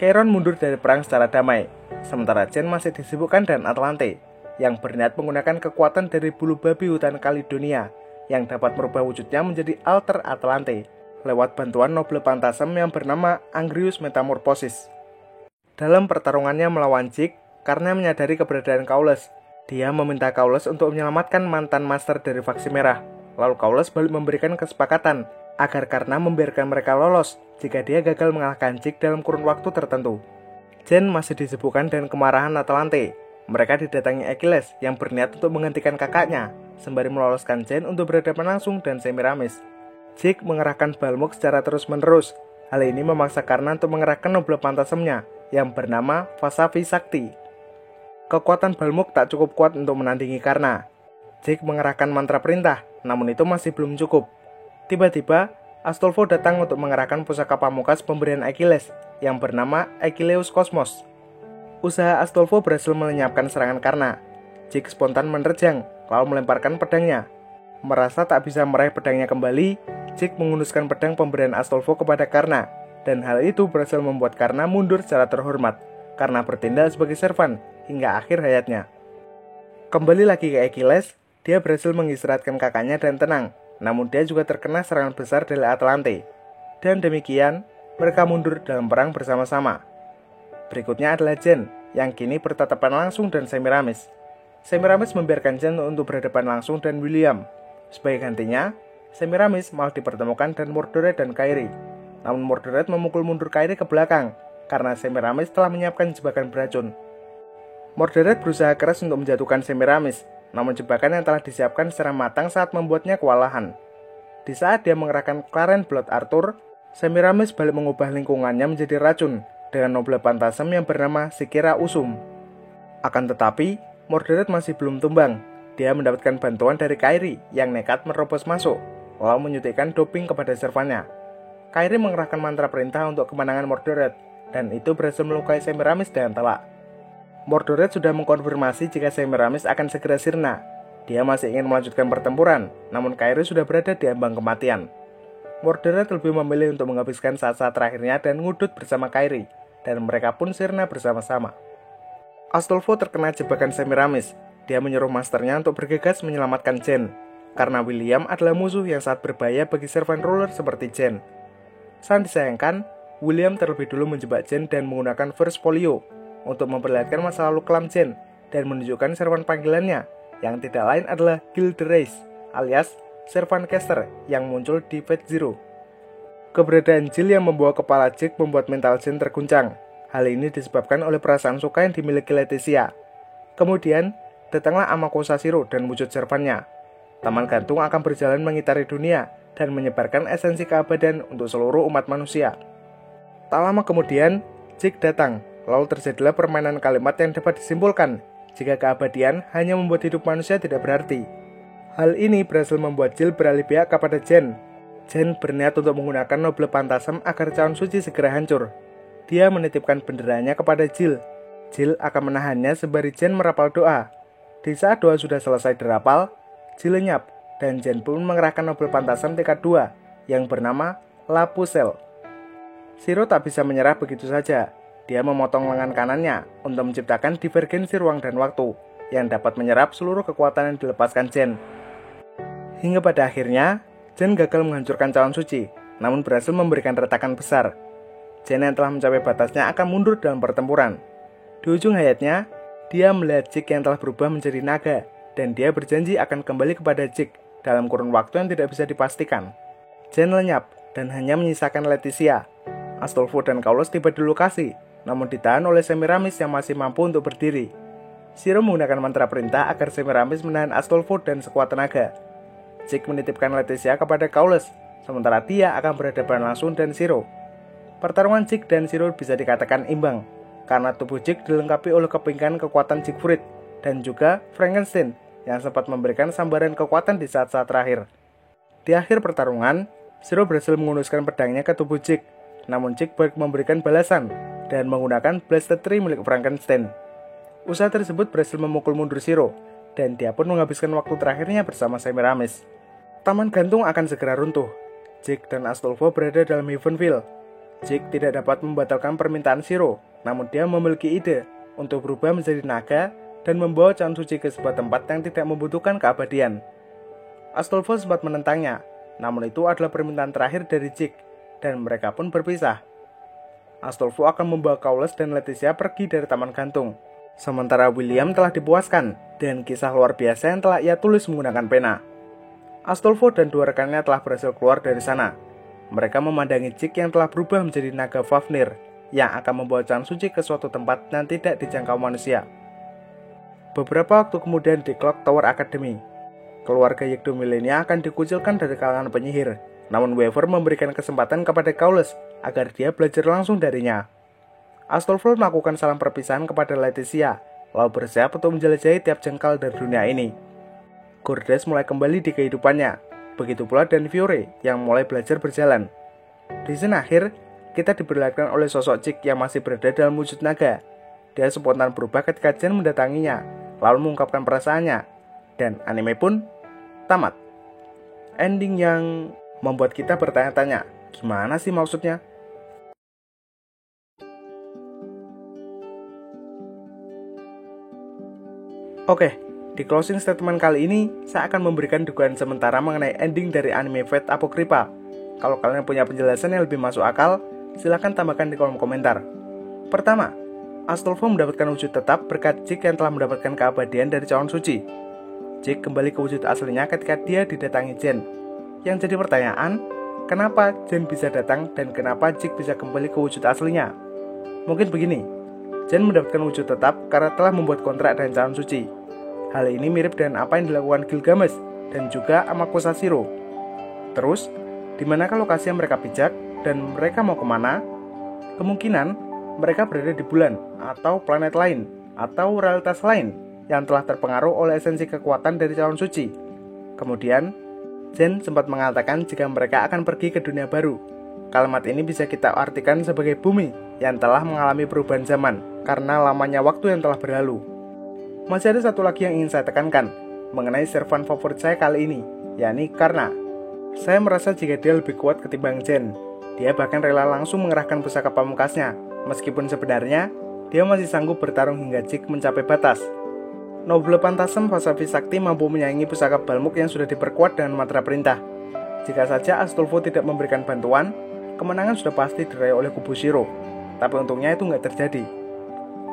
S1: Chiron mundur dari perang secara damai, sementara Jen masih disibukkan dan Atlante, yang berniat menggunakan kekuatan dari bulu babi hutan Caledonia, yang dapat merubah wujudnya menjadi alter Atlante, lewat bantuan Noble Pantasem yang bernama Angrius Metamorphosis. Dalam pertarungannya melawan Jig, karena menyadari keberadaan Kaules, dia meminta Kaules untuk menyelamatkan mantan master dari faksi merah. Lalu Kaules balik memberikan kesepakatan agar karena membiarkan mereka lolos jika dia gagal mengalahkan Jig dalam kurun waktu tertentu. Jen masih disibukkan dengan kemarahan Atlante. Mereka didatangi Achilles yang berniat untuk menggantikan kakaknya, sembari meloloskan Jen untuk berhadapan langsung dan Semiramis. Jig mengerahkan Balmung secara terus-menerus. Hal ini memaksa Karna untuk mengerahkan Noble Pantasemnya yang bernama Vasavi Sakti. Kekuatan Balmung tak cukup kuat untuk menandingi Karna. Jig mengerahkan mantra perintah, namun itu masih belum cukup. Tiba-tiba, Astolfo datang untuk mengerahkan pusaka pamungkas pemberian Achilles yang bernama Achilleus Cosmos. Usaha Astolfo berhasil melenyapkan serangan Karna. Jig spontan menerjang, lalu melemparkan pedangnya. Merasa tak bisa meraih pedangnya kembali, Jig menghunuskan pedang pemberian Astolfo kepada Karna, dan hal itu berhasil membuat Karna mundur secara terhormat karena bertindak sebagai servan hingga akhir hayatnya. Kembali lagi ke Achilles, dia berhasil mengistirahatkan kakaknya dan tenang, namun dia juga terkena serangan besar dari Atlante. Dan demikian, mereka mundur dalam perang bersama-sama. Berikutnya adalah Jen, yang kini bertatapan langsung dan Semiramis. Semiramis membiarkan Jen untuk berhadapan langsung dan William. Sebagai gantinya, Semiramis malah dipertemukan dengan Mordred dan Kairi. Namun Mordred memukul mundur Kairi ke belakang, karena Semiramis telah menyiapkan jebakan beracun. Mordred berusaha keras untuk menjatuhkan Semiramis, namun jebakan yang telah disiapkan secara matang saat membuatnya kewalahan. Di saat dia mengerahkan Clarence Blood Arthur, Semiramis balik mengubah lingkungannya menjadi racun dengan Noble Pantasem yang bernama Sikira Usum. Akan tetapi, Mordred masih belum tumbang. Dia mendapatkan bantuan dari Kairi yang nekat menerobos masuk, lalu menyuntikkan doping kepada servannya. Kairi mengerahkan mantra perintah untuk kemenangan Mordred, dan itu berhasil melukai Semiramis dengan telak. Mordred sudah mengkonfirmasi jika Semiramis akan segera sirna. Dia masih ingin melanjutkan pertempuran, namun Kairi sudah berada di ambang kematian. Mordred lebih memilih untuk menghabiskan saat-saat terakhirnya dan ngudut bersama Kairi, dan mereka pun sirna bersama-sama. Astolfo terkena jebakan Semiramis. Dia menyuruh masternya untuk bergegas menyelamatkan Jen, karena William adalah musuh yang sangat berbahaya bagi servant ruler seperti Jen. Sangat disayangkan, William terlebih dulu menjebak Jen dan menggunakan First Folio untuk memperlihatkan masa lalu kelam Jen dan menunjukkan servan panggilannya yang tidak lain adalah Gilderais alias servan caster yang muncul di Fate Zero. Keberadaan Jill yang membawa kepala Jig membuat mental Jen terguncang. Hal ini disebabkan oleh perasaan suka yang dimiliki Leticia. Kemudian, datanglah Amakosa Zero dan wujud servannya. Taman gantung akan berjalan mengitari dunia dan menyebarkan esensi keabadian untuk seluruh umat manusia. Tak lama kemudian, Jig datang. Lalu terjadilah permainan kalimat yang dapat disimpulkan jika keabadian hanya membuat hidup manusia tidak berarti. Hal ini berhasil membuat Jill beralih pihak kepada Jen. Jen berniat untuk menggunakan Noble Pantasem agar cawan suci segera hancur. Dia menitipkan benderanya kepada Jill. Jill akan menahannya sembari Jen merapal doa. Di saat doa sudah selesai dirapal, Jill lenyap dan Jen pun mengerahkan Noble Pantasem tingkat 2 yang bernama La Pucelle. Zero tak bisa menyerah begitu saja. Dia memotong lengan kanannya untuk menciptakan divergensi ruang dan waktu yang dapat menyerap seluruh kekuatan yang dilepaskan Jen. Hingga pada akhirnya, Jen gagal menghancurkan cawan suci, namun berhasil memberikan retakan besar. Jen yang telah mencapai batasnya akan mundur dalam pertempuran. Di ujung hayatnya, dia melihat Jig yang telah berubah menjadi naga, dan dia berjanji akan kembali kepada Jig dalam kurun waktu yang tidak bisa dipastikan. Jen lenyap dan hanya menyisakan Leticia. Astolfo dan Kaules tiba di lokasi, namun ditahan oleh Semiramis yang masih mampu untuk berdiri. Zero menggunakan mantra perintah agar Semiramis menahan Astolfo dan sekuat tenaga. Jig menitipkan Leticia kepada Kaules, sementara dia akan berhadapan langsung dengan Zero. Pertarungan Jig dan Zero bisa dikatakan imbang, karena tubuh Jig dilengkapi oleh kepingan kekuatan Siegfried dan juga Frankenstein yang sempat memberikan sambaran kekuatan di saat-saat terakhir. Di akhir pertarungan, Zero berhasil menghunuskan pedangnya ke tubuh Jig, namun Jig balik memberikan balasan dan menggunakan Blaster Tree milik Frankenstein. Usaha tersebut berhasil memukul mundur Zero, dan dia pun menghabiskan waktu terakhirnya bersama Semiramis. Taman gantung akan segera runtuh. Jig dan Astolfo berada dalam Heavenville. Jake tidak dapat membatalkan permintaan Shiro, namun dia memiliki ide untuk berubah menjadi naga dan membawa Cawan Suci ke sebuah tempat yang tidak membutuhkan keabadian. Astolfo sempat menentangnya, namun itu adalah permintaan terakhir dari Jake, dan mereka pun berpisah. Astolfo akan membawa Kaules dan Leticia pergi dari Taman Gantung, sementara William telah dipuaskan dengan kisah luar biasa yang telah ia tulis menggunakan pena. Astolfo dan dua rekannya telah berhasil keluar dari sana. Mereka memandangi Jake yang telah berubah menjadi naga Fafnir, yang akan membawa Cawan Suci ke suatu tempat yang tidak dijangkau manusia. Beberapa waktu kemudian di Clock Tower Academy, keluarga Yggdrasil akan dikucilkan dari kalangan penyihir, namun Weaver memberikan kesempatan kepada Kaules agar dia belajar langsung darinya. Astolfo melakukan salam perpisahan kepada Leticia, lalu bersiap untuk menjelajahi tiap jengkal dari dunia ini. Gordes mulai kembali di kehidupannya, begitu pula Dan Fiore yang mulai belajar berjalan. Di scene akhir, kita diperlihatkan oleh sosok Jake yang masih berada dalam wujud naga. Dia spontan berubah ketika Jen mendatanginya, lalu mengungkapkan perasaannya, dan anime pun tamat. Ending yang membuat kita bertanya-tanya, gimana sih maksudnya? Oke, di closing statement kali ini, saya akan memberikan dugaan sementara mengenai ending dari anime Fate Apocrypha. Kalau kalian punya penjelasan yang lebih masuk akal, silahkan tambahkan di kolom komentar. Pertama, Astolfo mendapatkan wujud tetap berkat Jake yang telah mendapatkan keabadian dari Cawan Suci. Jake kembali ke wujud aslinya ketika dia didatangi Jen. Yang jadi pertanyaan, kenapa Jen bisa datang dan kenapa Jake bisa kembali ke wujud aslinya? Mungkin begini, Jen mendapatkan wujud tetap karena telah membuat kontrak dengan Cawan Suci. Hal ini mirip dengan apa yang dilakukan Gilgamesh dan juga Amakusa Shiro. Terus, di manakah lokasi yang mereka pijak dan mereka mau kemana? Kemungkinan mereka berada di bulan atau planet lain atau realitas lain yang telah terpengaruh oleh esensi kekuatan dari Cawan Suci. Kemudian, Jen sempat mengatakan jika mereka akan pergi ke dunia baru. Kalimat ini bisa kita artikan sebagai bumi yang telah mengalami perubahan zaman karena lamanya waktu yang telah berlalu. Masih ada satu lagi yang ingin saya tekankan mengenai servan favorit saya kali ini, yakni Karna. Saya merasa jika dia lebih kuat ketimbang Jen. Dia bahkan rela langsung mengerahkan pusaka pamungkasnya, meskipun sebenarnya dia masih sanggup bertarung hingga Jake mencapai batas. Noble Phantasm Vasavi Sakti mampu menyaingi pusaka Balmuk yang sudah diperkuat dengan mantra perintah. Jika saja Astolfo tidak memberikan bantuan, kemenangan sudah pasti diraih oleh kubu Shiro. Tapi untungnya itu nggak terjadi.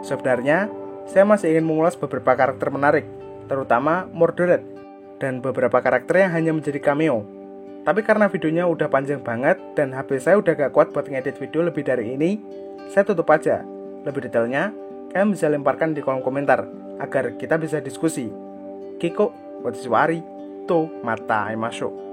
S1: Sebenarnya, saya masih ingin mengulas beberapa karakter menarik, terutama Mordoret, dan beberapa karakter yang hanya menjadi cameo. Tapi karena videonya udah panjang banget dan HP saya udah gak kuat buat ngedit video lebih dari ini, saya tutup aja. Lebih detailnya, kalian bisa lemparkan di kolom komentar agar kita bisa diskusi. Kiko, Watshiwari, to mata aimasho.